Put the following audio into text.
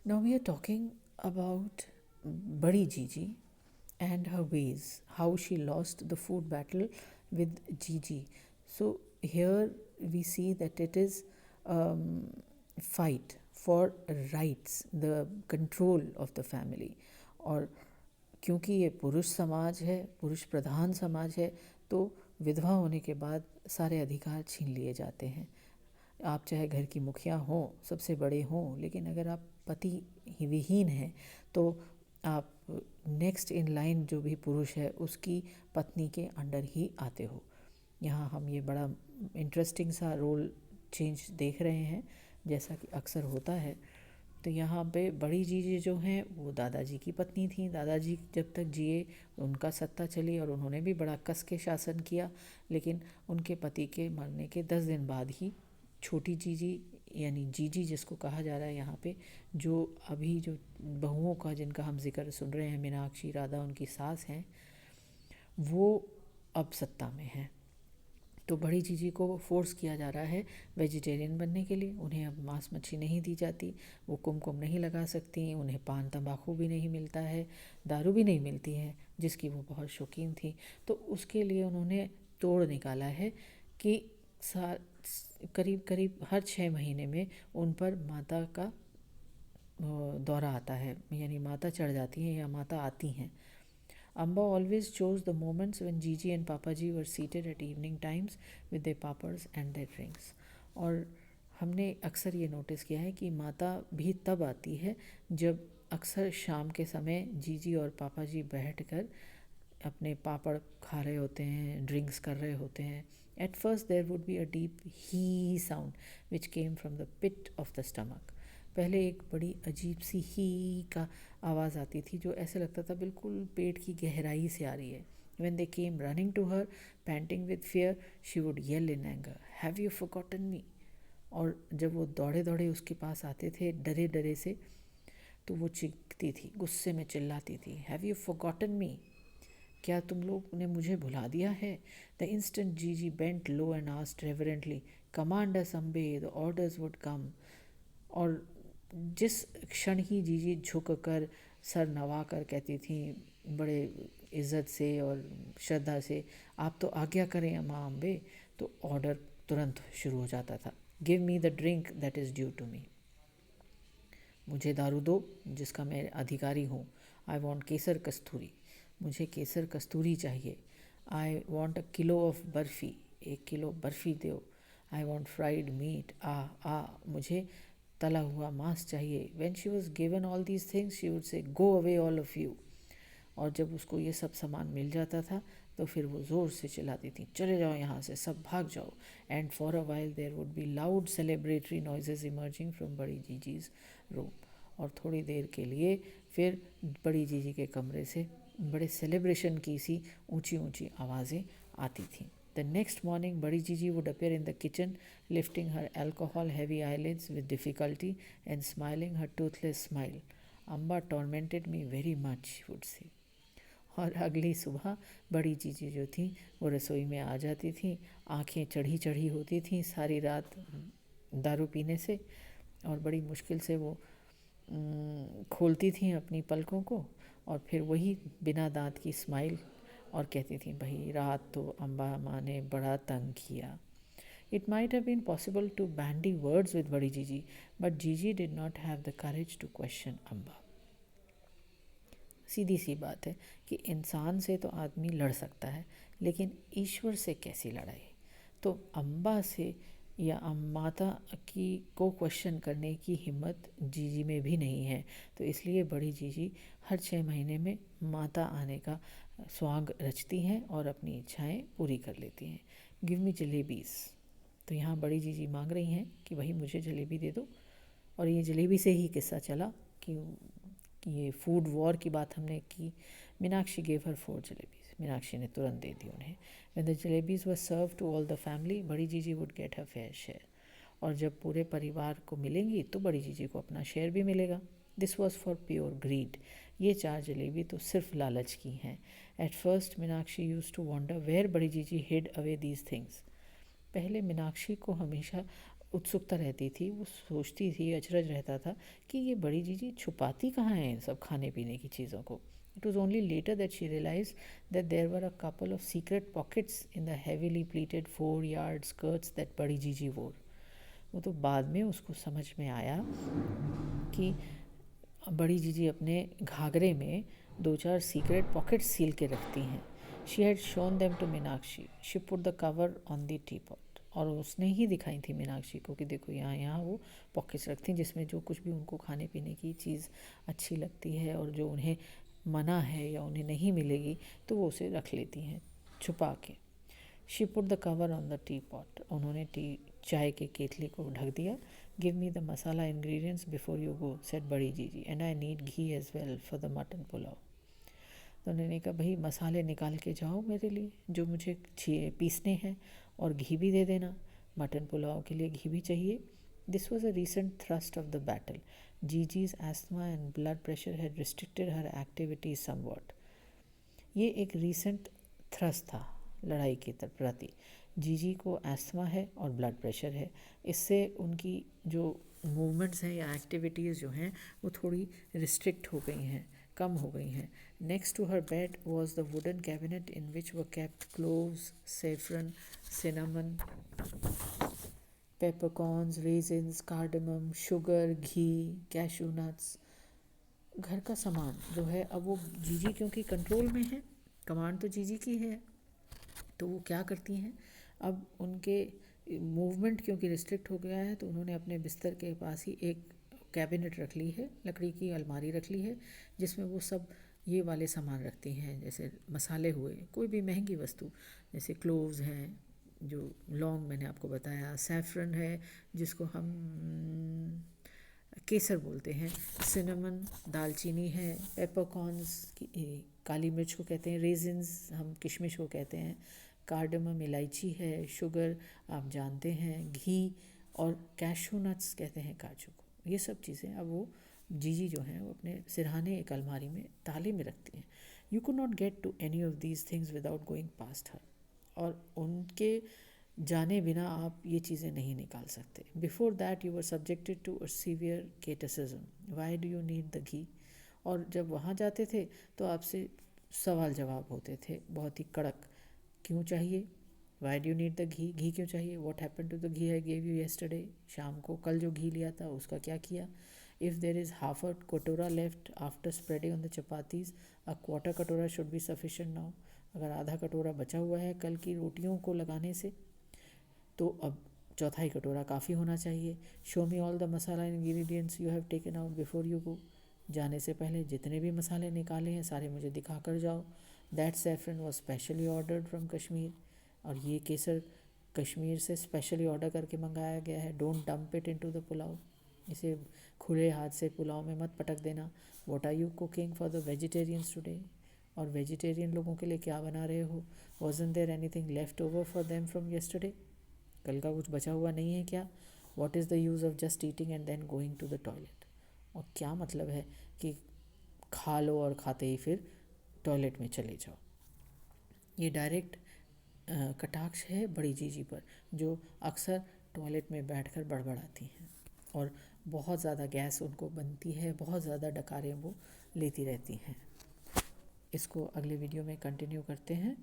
Now we are talking about Badi Gigi and her ways, how she lost the food battle with Gigi. So here we see that it is fight for rights, the control of the family. और क्योंकि ये पुरुष समाज है, पुरुष प्रधान समाज है, तो विधवा होने के बाद सारे अधिकार छीन लिए जाते हैं। आप चाहे घर की मुखिया हों, सबसे बड़े हों, लेकिन अगर आप पति विहीन हैं तो आप नेक्स्ट इन लाइन जो भी पुरुष है उसकी पत्नी के अंडर ही आते हो। यहाँ हम ये बड़ा इंटरेस्टिंग सा रोल चेंज देख रहे हैं, जैसा कि अक्सर होता है। तो यहाँ पे बड़ी जीजी जो हैं वो दादाजी की पत्नी थी। दादाजी जब तक जिए उनका सत्ता चली और उन्होंने भी बड़ा कस के शासन किया, लेकिन उनके पति के मरने के 10 दिन बाद ही छोटी जीजी यानी जीजी जिसको कहा जा रहा है यहाँ पे, जो अभी जो बहुओं का जिनका हम जिक्र सुन रहे हैं, मीनाक्षी, राधा उनकी सास हैं, वो अब सत्ता में हैं। तो बड़ी जीजी को फोर्स किया जा रहा है वेजिटेरियन बनने के लिए। उन्हें अब मांस मच्छी नहीं दी जाती, वो कुमकुम नहीं लगा सकती, उन्हें पान तंबाकू भी नहीं मिलता है, दारू भी नहीं मिलती है जिसकी वो बहुत शौकीन थी। तो उसके लिए उन्होंने तोड़ निकाला है कि करीब करीब हर 6 महीने में उन पर माता का दौरा आता है, यानी माता चढ़ जाती हैं या माता आती हैं। Amba always chose the moments when Gigi and Papaji were seated at evening times with their papads and their drinks. और हमने अक्सर ये नोटिस किया है कि माता भी तब आती है जब अक्सर शाम के समय जीजी और पापाजी बैठकर अपने पापड़ खा रहे होते हैं, ड्रिंक्स कर रहे होते हैं। At first there would be a deep hee sound which came from the pit of the stomach. पहले एक बड़ी अजीब सी ही का आवाज़ आती थी जो ऐसे लगता था बिल्कुल पेट की गहराई से आ रही है। When they came running to her, panting with fear, she would yell in anger, "Have you forgotten me?" और जब वो दौड़े दौड़े उसके पास आते थे डरे डरे से, तो वो चीखती थी, गुस्से में चिल्लाती थी, "Have you forgotten me?" क्या तुम लोग ने मुझे भुला दिया है? The instant Gigi bent low and asked reverently, "Command us, Ambe, the orders would come." और जिस क्षण ही जीजी झुक कर सर नवा कर कहती थी बड़े इज़्ज़त से और श्रद्धा से, "आप तो आज्ञा करें अम्मा अम्बे", तो ऑर्डर तुरंत शुरू हो जाता था। "Give me the drink that is due to me", मुझे दारू दो जिसका मैं अधिकारी हूँ। "आई वॉन्ट केसर कस्तूरी", मुझे केसर कस्तूरी चाहिए। "I want a kilo of barfi", 1 kilo barfi दो। "आई वॉन्ट फ्राइड मीट", मुझे तला हुआ मांस चाहिए। When she was given all these things, she would say, "Go away all of you." और जब उसको ये सब सामान मिल जाता था तो फिर वो ज़ोर से चिल्लाती थी, "चले जाओ यहाँ से, सब भाग जाओ." And for a while there would be loud celebratory noises emerging from बड़ी जीजीज रूम। और थोड़ी देर के लिए फिर बड़ी जीजी के कमरे से बड़े सेलिब्रेशन की सी ऊंची ऊंची आवाज़ें आती थीं। The next morning, Badi Gigi would appear in the kitchen, lifting her alcohol-heavy eyelids with difficulty and smiling her toothless smile. "Amba tormented me very much," she would say. और अगली सुबह बड़ी जीजी जो थी वो रसोई में आ जाती थी, आंखें चढ़ी चढ़ी होती थीं सारी रात दारू पीने से, और बड़ी मुश्किल से वो खोलती थीं अपनी पलकों को, और फिर वही बिना दांत की स्माइल, और कहती थी, "भाई रात तो अम्बा माँ ने बड़ा तंग किया." It might have been possible to bandy words with बड़ी जीजी, but Gigi did not have the courage to question Amba. सीधी सी बात है कि इंसान से तो आदमी लड़ सकता है, लेकिन ईश्वर से कैसी लड़ाई। तो अम्बा से या माता की को क्वेश्चन करने की हिम्मत जीजी में भी नहीं है। तो इसलिए बड़ी जीजी हर 6 महीने में माता आने का स्वांग रचती हैं और अपनी इच्छाएं पूरी कर लेती हैं। "गिव मी जलेबीज़", तो यहाँ बड़ी जीजी मांग रही हैं कि भाई मुझे जलेबी दे दो। और ये जलेबी से ही किस्सा चला कि ये फूड वॉर की बात हमने की। Meenakshi gave her 4 jalebis, Meenakshi ने तुरंत दे दी उन्हें। When the jalebis were served to all the family, बड़ी जीजी would get her fair share. और जब पूरे परिवार को मिलेंगी तो बड़ी जीजी को अपना शेयर भी मिलेगा। This was for pure greed. ये 4 जलेबी तो सिर्फ लालच की हैं। At first, Meenakshi used to wonder where बड़ी जीजी hid away these things. पहले मीनाक्षी को हमेशा उत्सुकता रहती थी, वो सोचती थी, अचरज रहता था कि ये बड़ी जीजी छुपाती कहाँ हैं इन सब खाने पीने की चीज़ों को. It was only later that she realized that there were a couple of secret pockets in the heavily pleated 4-yard skirts that बड़ी जीजी wore. वो तो बाद में उसको समझ में आया कि बड़ी जीजी अपने घाघरे में 2-4 सीक्रेट पॉकेट सील के रखती हैं. She had shown them to Meenakshi. She put the cover on the teapot. और उसने ही दिखाई थी मीनाक्षी को कि देखो यहाँ यहाँ वो पॉकेट्स रखती हैं जिसमें जो कुछ भी उनको खाने पीने की चीज़ अच्छी लगती है और जो उन्हें मना है या उन्हें नहीं मिलेगी तो वो उसे रख लेती हैं छुपा के. She put the cover on the teapot. उन्होंने चाय के केतली को ढक दिया. Give me the masala ingredients before you go, said Badi Jiji, and I need ghee as well for the mutton pulao. तो उन्होंने कहा भाई मसाले निकाल के जाओ मेरे लिए जो मुझे पीसने हैं, और घी भी दे देना, मटन पुलाव के लिए घी भी चाहिए. This was a recent thrust of the battle. जीजीज asthma and blood pressure had restricted her activities somewhat. ये एक रीसेंट थ्रस्ट था लड़ाई के प्रति. जीजी को एस्थमा है और ब्लड प्रेशर है, इससे उनकी जो मूवमेंट्स हैं या एक्टिविटीज़ जो हैं वो थोड़ी रिस्ट्रिक्ट हो गई हैं, कम हो गई हैं. Next to her bed was the wooden cabinet in which were kept cloves, saffron, cinnamon, peppercorns, raisins, cardamom, sugar, ghee, cashew nuts. घर का सामान जो है अब वो जीजी क्योंकि कंट्रोल में है, कमांड तो जीजी की है, तो वो क्या करती हैं अब उनके मूवमेंट क्योंकि रिस्ट्रिक्ट हो गया है तो उन्होंने अपने बिस्तर के पास ही एक कैबिनेट रख ली है, लकड़ी की अलमारी रख ली है जिसमें वो सब ये वाले सामान रखती हैं. जैसे मसाले हुए, कोई भी महंगी वस्तु, जैसे क्लोव्स हैं जो लौंग मैंने आपको बताया, सैफरन है जिसको हम केसर बोलते हैं, सिनेमन दालचीनी है, पेपरकॉर्न्स काली मिर्च को कहते हैं, रेजिन्स हम किशमिश को कहते हैं, कार्डमम इलायची है, शुगर आप जानते हैं, घी, और कैशू नट्स कहते हैं काजू को. ये सब चीज़ें अब वो जीजी जो हैं वो अपने सिरहाने एक अलमारी में ताले में रखती हैं. You could not get to any of these things without going past her. और उनके जाने बिना आप ये चीज़ें नहीं निकाल सकते. Before that you were subjected to a severe catechism. Why do you need the ghee. और जब वहाँ जाते थे तो आपसे सवाल जवाब होते थे बहुत ही कड़क. क्यों चाहिए, why do you need the ghee, घी क्यों चाहिए, what happened to the ghee I gave you yesterday, शाम को कल जो घी लिया था उसका क्या किया. If there is half a katora left after spreading on the chapatis, a quarter katora should be sufficient now. अगर आधा कटोरा बचा हुआ है कल की रोटियों को लगाने से तो अब चौथाई कटोरा काफ़ी होना चाहिए. Show me all the masala ingredients you have taken out before you गो. जाने से पहले जितने भी मसाले निकाले हैं सारे मुझे दिखा कर जाओ. That saffron was specially ordered from Kashmir. और ये केसर कश्मीर से स्पेशली ऑर्डर करके मंगाया गया है. Don't dump it into the pulao. इसे खुले हाथ से पुलाव में मत पटक देना. What are you cooking for the vegetarians today. और वेजिटेरियन लोगों के लिए क्या बना रहे हो. Wasn't there anything left over for them from yesterday. कल का कुछ बचा हुआ नहीं है क्या. What is the use of just eating and then going to the toilet. और क्या मतलब है कि खा लो और खाते ही फिर टॉयलेट में चले जाओ. ये डायरेक्ट कटाक्ष है बड़ी जीजी पर, जो अक्सर टॉयलेट में बैठकर बड़बड़ाती हैं और बहुत ज़्यादा गैस उनको बनती है, बहुत ज़्यादा डकारें वो लेती रहती हैं. इसको अगले वीडियो में कंटिन्यू करते हैं.